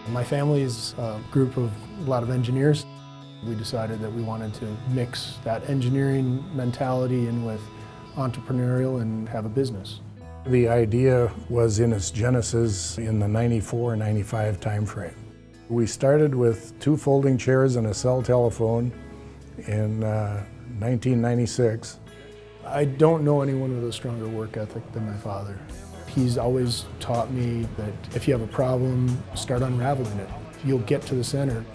My family is a group of a lot of engineers. We decided that we wanted to mix that engineering mentality in with entrepreneurial and have a business. The idea was in its genesis in the 94-95 timeframe. We started with 2 folding chairs and a cell telephone in 1996. I don't know anyone with a stronger work ethic than my father. He's always taught me that if you have a problem, start unraveling it. You'll get to the center.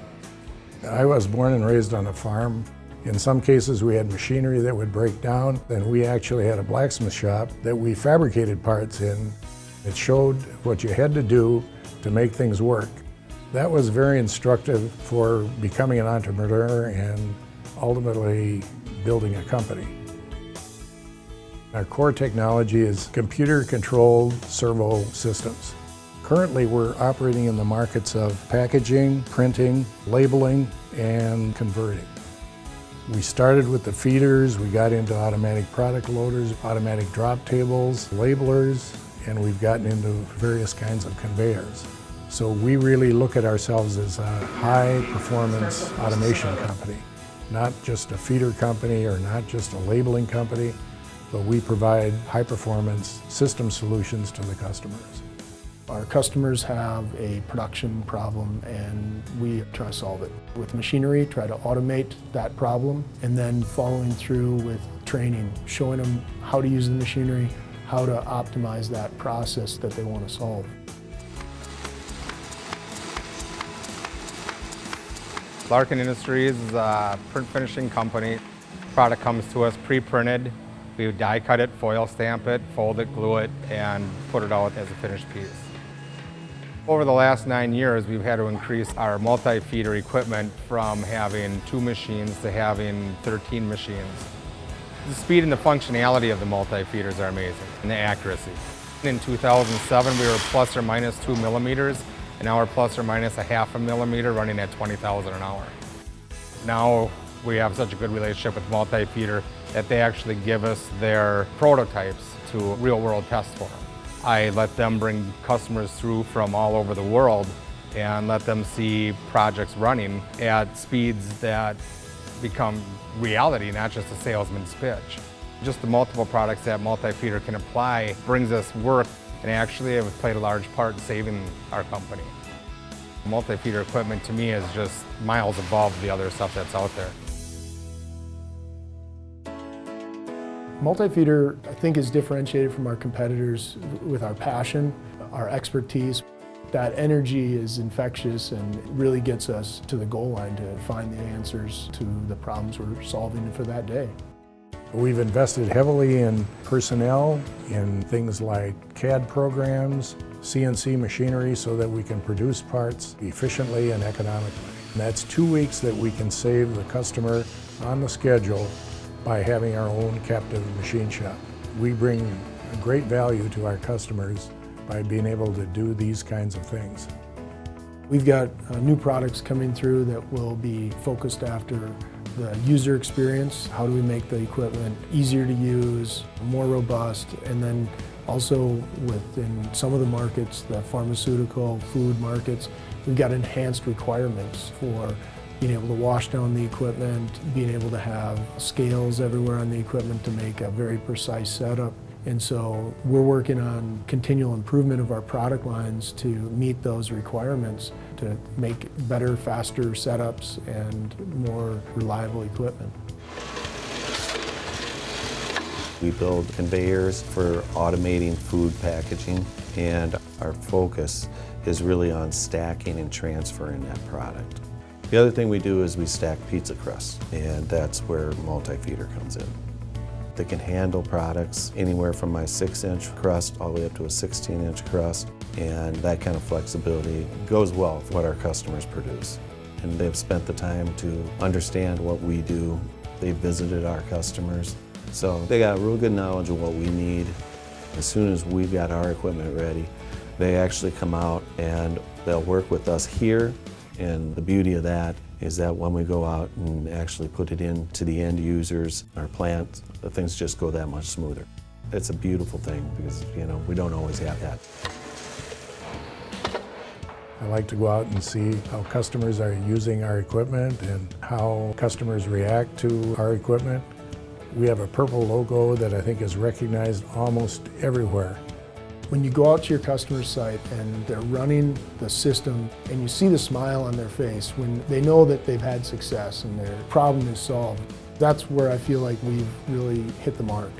I was born and raised on a farm. In some cases we had machinery that would break down, and we actually had a blacksmith shop that we fabricated parts in. It showed what you had to do to make things work. That was very instructive for becoming an entrepreneur and ultimately building a company. Our core technology is computer-controlled servo systems. Currently, we're operating in the markets of packaging, printing, labeling, and converting. We started with the feeders, we got into automatic product loaders, automatic drop tables, labelers, and we've gotten into various kinds of conveyors. So we really look at ourselves as a high-performance automation company, not just a feeder company or not just a labeling company, but we provide high-performance system solutions to the customers. Our customers have a production problem and we try to solve it. With machinery, try to automate that problem, and then following through with training, showing them how to use the machinery, how to optimize that process that they want to solve. Larkin Industries is a print finishing company. Product comes to us pre-printed. We die cut it, foil stamp it, fold it, glue it, and put it out as a finished piece. Over the last 9 years, we've had to increase our multi-feeder equipment from having 2 machines to having 13 machines. The speed and the functionality of the multi-feeders are amazing, and the accuracy. In 2007, we were plus or minus 2 millimeters, and now we're plus or minus a half a millimeter, running at 20,000 an hour. Now we have such a good relationship with multi-feeder that they actually give us their prototypes to real-world tests for them. I let them bring customers through from all over the world and let them see projects running at speeds that become reality, not just a salesman's pitch. Just the multiple products that multi-feeder can apply brings us work, and actually have played a large part in saving our company. Multi-feeder equipment to me is just miles above the other stuff that's out there. Multi-feeder, I think, is differentiated from our competitors with our passion, our expertise. That energy is infectious and really gets us to the goal line to find the answers to the problems we're solving for that day. We've invested heavily in personnel, in things like CAD programs, CNC machinery, so that we can produce parts efficiently and economically. And that's 2 weeks that we can save the customer on the schedule by having our own captive machine shop. We bring a great value to our customers by being able to do these kinds of things. We've got new products coming through that will be focused after the user experience. How do we make the equipment easier to use, more robust, and then also within some of the markets, the pharmaceutical, food markets, we've got enhanced requirements for being able to wash down the equipment, being able to have scales everywhere on the equipment to make a very precise setup. And so we're working on continual improvement of our product lines to meet those requirements, to make better, faster setups and more reliable equipment. We build conveyors for automating food packaging, and our focus is really on stacking and transferring that product. The other thing we do is we stack pizza crusts, and that's where multi-feeder comes in. They can handle products anywhere from my 6-inch crust all the way up to a 16-inch crust, and that kind of flexibility goes well for what our customers produce. And they've spent the time to understand what we do. They've visited our customers, so they got real good knowledge of what we need. As soon as we've got our equipment ready, they actually come out and they'll work with us here. And the beauty of that is that when we go out and actually put it into the end users, our plant, the things just go that much smoother. It's a beautiful thing because, we don't always have that. I like to go out and see how customers are using our equipment and how customers react to our equipment. We have a purple logo that I think is recognized almost everywhere. When you go out to your customer site and they're running the system and you see the smile on their face when they know that they've had success and their problem is solved, that's where I feel like we've really hit the mark.